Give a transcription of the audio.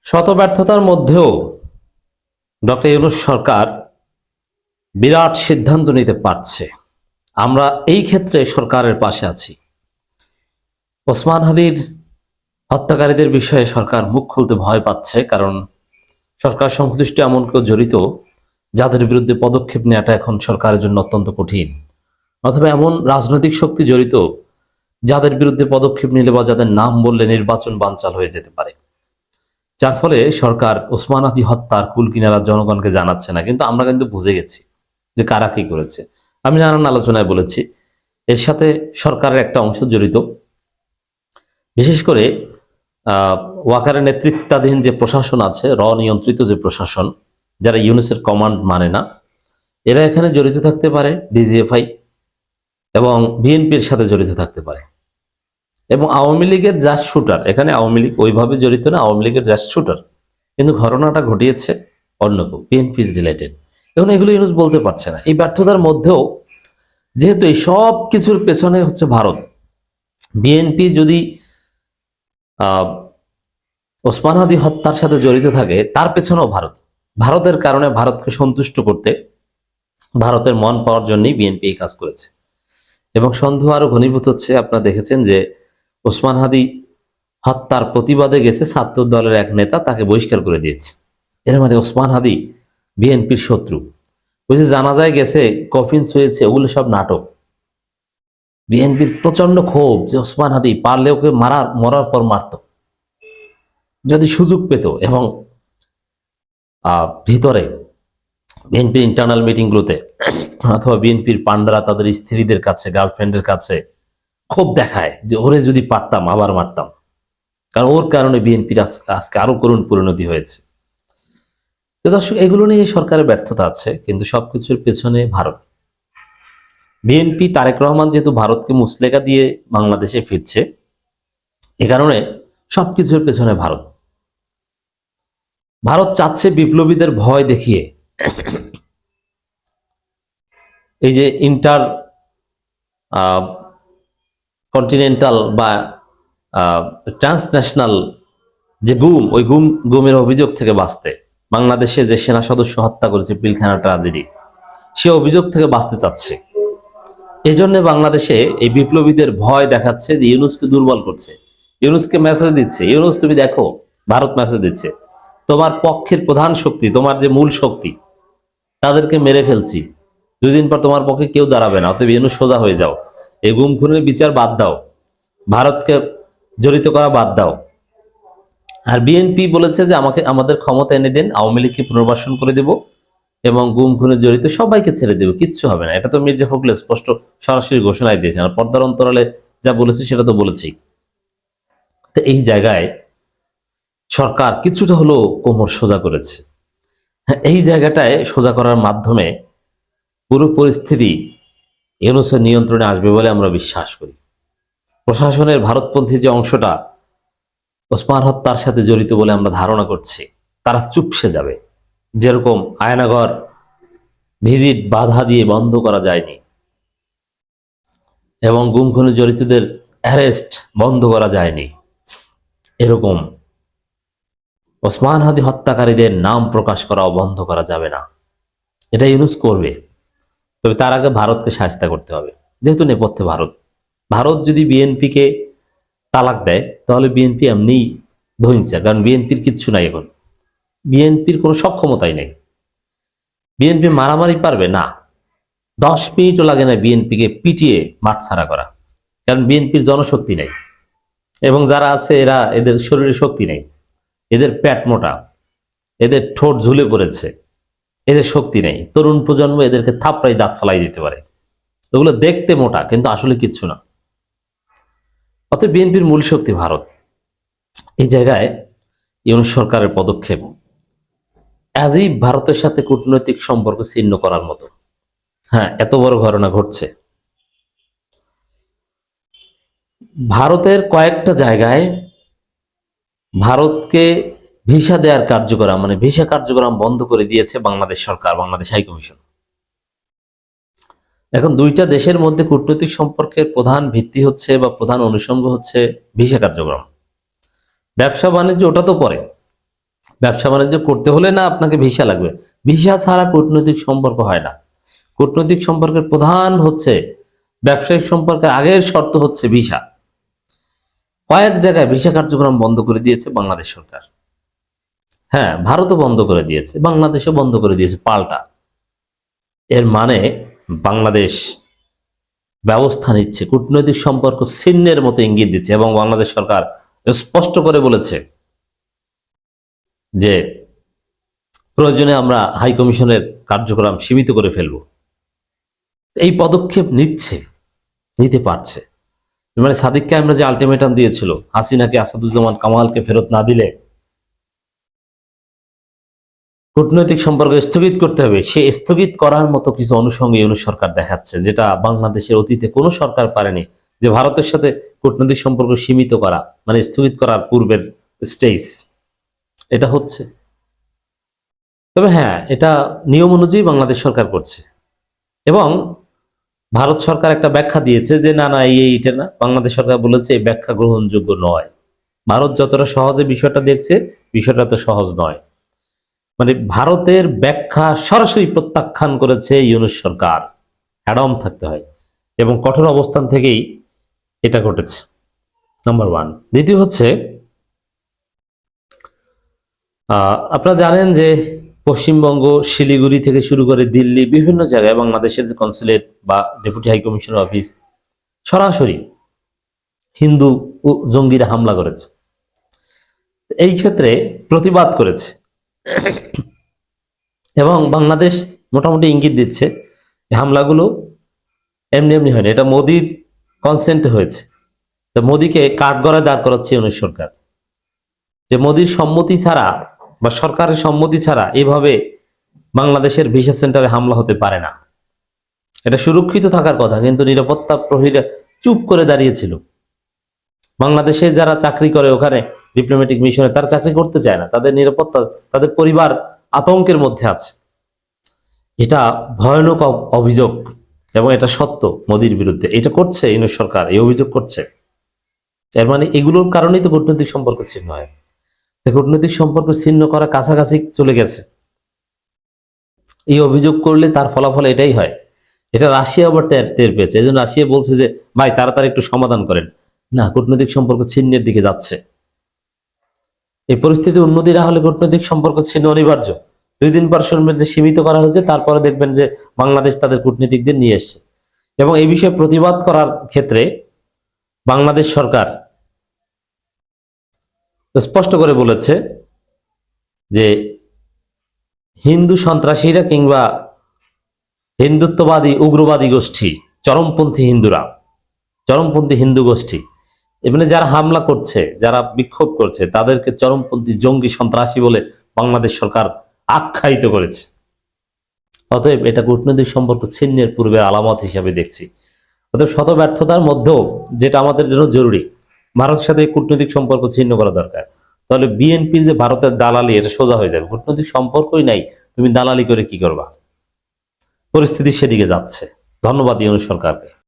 শত ব্যর্থতার মধ্যেও ডক্টর ইউনূস সরকার বিরাট সিদ্ধান্ত নিতে পারছে। আমরা এই ক্ষেত্রে সরকারের পাশে আছি। ওসমান হাদির হত্যাকারীদের বিষয়ে সরকার মুখ খুলতে ভয় পাচ্ছে, কারণ সরকার সংশ্লিষ্ট এমন কেউ জড়িত যাদের বিরুদ্ধে পদক্ষেপ নেওয়াটা এখন সরকারের জন্য অত্যন্ত কঠিন, অথবা এমন রাজনৈতিক শক্তি জড়িত যাদের বিরুদ্ধে পদক্ষেপ নিলে বা যাদের নাম বললে নির্বাচন বানচাল হয়ে যেতে পারে। যার ফলে সরকার ওসমান হাদি হত্যার কুল কিনারা জনগণকে জানাচ্ছে না, কিন্তু আমরা কিন্তু বুঝে গেছি যে কারা কি করেছে। আমি নানান আলোচনায় বলেছি এর সাথে সরকারের একটা অংশ জড়িত, বিশেষ করে ওয়াকারের নেতৃত্বাধীন যে প্রশাসন আছে, নিয়ন্ত্রিত যে প্রশাসন, যারা ইউনূসের কমান্ড মানে না, এরা এখানে জড়িত থাকতে পারে, ডিজিএফআই এবং বিএনপির সাথে জড়িত থাকতে পারে। এবং আওয়ামী লীগের জাস্ট শুটার, এখানে আওয়ামী লীগ ওইভাবে জড়িত না, আওয়ামী লীগের জাস্ট শুটার, কিন্তু ঘটনাটা ঘটিয়েছে অন্য কেউ, বিএনপি রিলেটেড। এখন এগুলো ইউনূস বলতে পারছে না। এই ব্যর্থতার মধ্যেও যেহেতু এই সব কিছুর পেছনে হচ্ছে ভারত, বিএনপি যদি ওসমান হাদি হত্যার সাথে জড়িত থাকে, তার পেছনেও ভারতের কারণে ভারতকে সন্তুষ্ট করতে, ভারতের মন পাওয়ার জন্যই বিএনপি এই কাজ করেছে। এবং সন্দেহ আরো ঘনীভূত হচ্ছে। আপনারা দেখেছেন যে ওসমান হাদি হত্যার প্রতিবাদে গেছে ছাত্র দলের এক নেতা, তাকে বহিষ্কার করে দিয়েছে। এর মানে ওসমান হাদি বিএনপির শত্রু। ওই যে জানাজায় গেছে, কফিন হয়েছে, ওগুলো সব নাটক। বিএনপির প্রচন্ড ক্ষোভ যে ওসমান হাদি পারলে ওকে মরার পর মারত যদি সুযোগ পেত। এবং ভিতরে বিএনপির ইন্টারনাল মিটিংগুলোতে অথবা বিএনপির পান্ডারা তাদের স্ত্রীদের কাছে, গার্লফ্রেন্ডের কাছে ক্ষোভ দেখায় যে ওরে যদি পারতাম আবার মারতাম, কারণ ওর কারণে বিএনপির আজকে আরো করুণ পরিণতি হয়েছে। তো দর্শক, এগুলো নিয়ে সরকারের ব্যর্থতা আছে, কিন্তু সবকিছুর পেছনে ভারত। বিএনপি তারেক রহমান যেহেতু ভারতকে মুচলেকা দিয়ে বাংলাদেশে ফিরছে, এ কারণে সবকিছুর পেছনে ভারত। ভারত চাচ্ছে বিপ্লবীদের ভয় দেখিয়ে এই যে ইন্টার কন্টিনেন্টাল বা ট্রান্সন্যাশনাল যে ওই গুমের অভিযোগ থেকে বাঁচতে, বাংলাদেশে যে সেনা সদস্য হত্যা করেছে পিলখানা ট্রাজেডি, সে অভিযোগ থেকে বাঁচতে চাচ্ছে। এই জন্য বাংলাদেশে এই বিপ্লবীদের ভয় দেখাচ্ছে যে ইউনূসকে দুর্বল করছে, ইউনূসকে মেসেজ দিচ্ছে, ইউনূস তুমি দেখো, ভারত মেসেজ দিচ্ছে তোমার পক্ষের প্রধান শক্তি, তোমার যে মূল শক্তি, তাদেরকে মেরে ফেলছি, 2 দিন পর তোমার পক্ষে কেউ দাঁড়াবে না, অতএব ইউনূস সোজা হয়ে যাও, এই গুম খুনের বিচার বাদ দাও, ভারতকে জড়িত করা বাদ দাও। আর বিএনপি বলেছে যে আমাদের ক্ষমতা এনে দেন, আওয়ামী লীগকে পুনর্বাসন করে দেব এবং গুম খুনে জড়িত সবাইকে ছেড়ে দেব, কিচ্ছু হবে না। এটা তো মির্জা ফখরুল স্পষ্ট সরাসরি ঘোষণায় দিয়েছেন, আর পর্দার অন্তরালে যা বলেছে সেটা তো বলেছি। তো এই জায়গায় সরকার কিছুটা হলো কোমর সোজা করেছে। এই জায়গাটায় সোজা করার মাধ্যমে পুরো পরিস্থিতি ইউনূসের নিয়ন্ত্রণে আসবে বলে আমরা বিশ্বাস করি। প্রশাসনের ভারতপন্থী যে অংশটা ওসমান হত্যার সাথে জড়িত বলে আমরা ধারণা করছি, তারা চুপসে যাবে। যেরকম আয়নাঘর ভিজিট বাধা দিয়ে বন্ধ করা যায়নি এবং গুম খুনে জড়িতদের অ্যারেস্ট বন্ধ করা যায়নি, এরকম ওসমান হাদি হত্যাকারীদের নাম প্রকাশ করাও বন্ধ করা যাবে না। এটা ইউনূস করবে, তবে তার আগে ভারতকে শায়েস্তা করতে হবে। যেহেতু নেপথ্যে ভারত যদি বিএনপিকে তালাক দেয়, তাহলে বিএনপি এমনিই ধইছে, কারণ বিএনপির কিচ্ছু নাই এখন, বিএনপির কোনো সক্ষমতাই নেই। বিএনপি মারামারি পারবে না, 10 মিনিটও লাগে না বিএনপিকে পিটিয়ে মাঠ ছাড়া করা, কারণ বিএনপির জনশক্তি নেই এবং যারা আছে এদের শরীরে শক্তি নেই, এদের পেট মোটা, এদের ঠোঁট ঝুলে পড়েছে, এদের শক্তি নেই। তরুণ প্রজন্ম এদেরকে থাপড়াই দাঁত ফালাই দিতে পারে, এগুলো দেখতে মোটা কিন্তু আসলে কিচ্ছু না। অতএব বিএনপির মূল শক্তি ভারত। এই জায়গায় ইউনূস সরকারের পদক্ষেপ আজই ভারতের সাথে কূটনৈতিক সম্পর্ক ছিন্ন করার মতো। হ্যাঁ, এত বড় ঘটনা ঘটছে। ভারতের কয়েকটা জায়গায় ভারতকে ভিসা দেওয়ার কার্যক্রম, মানে ভিসা কার্যক্রম বন্ধ করে দিয়েছে বাংলাদেশ সরকার, বাংলাদেশ হাইকমিশন। এখন 2টা দেশের মধ্যে কূটনৈতিক সম্পর্কের প্রধান ভিত্তি হচ্ছে বা প্রধান অনুষঙ্গ হচ্ছে ভিসা কার্যক্রম। ব্যবসা বাণিজ্য ওটা তো পরে, ব্যবসা বাণিজ্য করতে হলে না আপনাকে ভিসা লাগবে, ভিসা ছাড়া কূটনৈতিক সম্পর্ক হয় না। কূটনৈতিক সম্পর্কের প্রধান হচ্ছে, ব্যবসায়িক সম্পর্কের আগের শর্ত হচ্ছে ভিসা। কয়েক জায়গায় ভিসা কার্যক্রম বন্ধ করে দিয়েছে বাংলাদেশ সরকার। হ্যাঁ, ভারতও বন্ধ করে দিয়েছে, বাংলাদেশও বন্ধ করে দিয়েছে পাল্টা। এর মানে বাংলাদেশ ব্যবস্থা নিচ্ছে, কূটনৈতিক সম্পর্ক ছিন্নের মতো ইঙ্গিত দিচ্ছে, এবং বাংলাদেশ সরকার স্পষ্ট করে বলেছে যে প্রয়োজনে আমরা হাই কমিশনের কার্যক্রম সীমিত করে ফেলব। এই পদক্ষেপ নিতে পারছে। মানে সাদিক কায়েমরা যে আলটিমেটাম দিয়েছিল হাসিনাকে, আসাদুজ্জামান কামালকে ফেরত না দিলে কূটনৈতিক সম্পর্ক স্থগিত করতে হবে, সে স্থগিত করার মতো কিছু অনুষঙ্গে ইউনূস সরকার দেখাচ্ছে, যেটা বাংলাদেশের অতীতে কোনো সরকার পারেনি। যে ভারতের সাথে কূটনৈতিক সম্পর্ক সীমিত করা, মানে স্থগিত করার পূর্বের স্টেজ, এটা হচ্ছে। তবে হ্যাঁ, এটা নিয়ম অনুযায়ী বাংলাদেশ সরকার করছে, এবং ভারত সরকার একটা ব্যাখ্যা দিয়েছে যে না না এটা না। বাংলাদেশ সরকার বলেছে এই ব্যাখ্যা গ্রহণযোগ্য নয়। ভারত যতটা সহজে বিষয়টা দেখছে, বিষয়টা তো সহজ নয়। মানে ভারতের ব্যাখ্যা সরাসরি প্রত্যাখ্যান করেছে ইউনূস সরকার। অ্যাডম থাকতে হয়, এবং কঠোর অবস্থান থেকেই এটা ঘটেছে, নাম্বার ওয়ান। দ্বিতীয় হচ্ছে, আপনারা জানেন যে পশ্চিমবঙ্গ, শিলিগুড়ি থেকে শুরু করে দিল্লি, বিভিন্ন জায়গায় বাংলাদেশের যে কনসুলেট বা ডেপুটি হাই কমিশনার অফিস সরাসরি হিন্দু জঙ্গিরা হামলা করেছে। এই ক্ষেত্রে প্রতিবাদ করেছে, এবং বাংলাদেশ মোটামুটি ইঙ্গিত দিচ্ছে হামলাগুলো এমনি এমনি হয়নি, এটা মোদির কনসেন্টে হয়েছে। তো মোদিকে কাঠগড়ায় দাঁড় করাচ্ছে ইউনূস সরকার, যে মোদির সম্মতি ছাড়া বা সরকারের সম্মতি ছাড়া এভাবে বাংলাদেশের ভিসা সেন্টারে হামলা হতে পারে না। এটা সুরক্ষিত থাকার কথা, কিন্তু নিরাপত্তা প্রহরীরা চুপ করে দাঁড়িয়েছিল। বাংলাদেশে যারা চাকরি করে ওখানে ডিপ্লোম্যাটিক মিশনে, তারা চাকরি করতে চায় না, তাদের নিরাপত্তা, তাদের পরিবার আতঙ্কের মধ্যে আছে। এটা ভয়ানক অভিযোগ, এবং এটা সত্য। মোদির বিরুদ্ধে এটা করছে ইউনূস সরকার, এই অভিযোগ করছে। এর মানে এগুলোর কারণেই তো কূটনৈতিক সম্পর্ক ছিন্ন হয়। কূটনৈতিক সম্পর্ক ছিন্ন করা কাছাকাছি চলে গেছে, এই অভিযোগ করলে তার ফলাফল এটাই হয়। এটা রাশিয়া আবার টের পেয়েছে, এই জন্য রাশিয়া বলছে যে ভাই তাড়াতাড়ি একটু সমাধান করেন। না, কূটনৈতিক সম্পর্ক ছিন্নের দিকে যাচ্ছে। এই পরিস্থিতি উন্নতি না হলে কূটনৈতিক সম্পর্ক ছিন্ন অনিবার্য। 2 দিন পর শুনবেন যে সীমিত করা হয়েছে, তারপরে দেখবেন যে বাংলাদেশ তাদের কূটনীতিকদের নিয়ে এসছে। এবং এই বিষয়ে প্রতিবাদ করার ক্ষেত্রে বাংলাদেশ সরকার স্পষ্ট করে বলেছে যে হিন্দু সন্ত্রাসীরা কিংবা হিন্দুত্ববাদী উগ্রবাদী গোষ্ঠী, চরমপন্থী হিন্দুরা, চরমপন্থী হিন্দু গোষ্ঠী, এমনি যারা হামলা করছে, যারা বিক্ষোভ করছে, তাদেরকে চরমপন্থী জঙ্গি সন্ত্রাসী বলে বাংলাদেশ সরকার আখ্যায়িত করেছে। অতএব এটা কূটনৈতিক সম্পর্ক ছিন্নের পূর্বের আলামত হিসাবে দেখছি। অতএব শত ব্যর্থতার মধ্যেও যেটা আমাদের জন্য জরুরি, ভারতের সাথে কূটনৈতিক সম্পর্ক ছিন্ন করা দরকার। তাহলে বিএনপির যে ভারতের দালালি, এটা সোজা হয়ে যাবে। কূটনৈতিক সম্পর্কই নাই, তুমি দালালি করে কি করবা? পরিস্থিতি সেদিকে যাচ্ছে। ধন্যবাদ ইউনূস সরকারকে।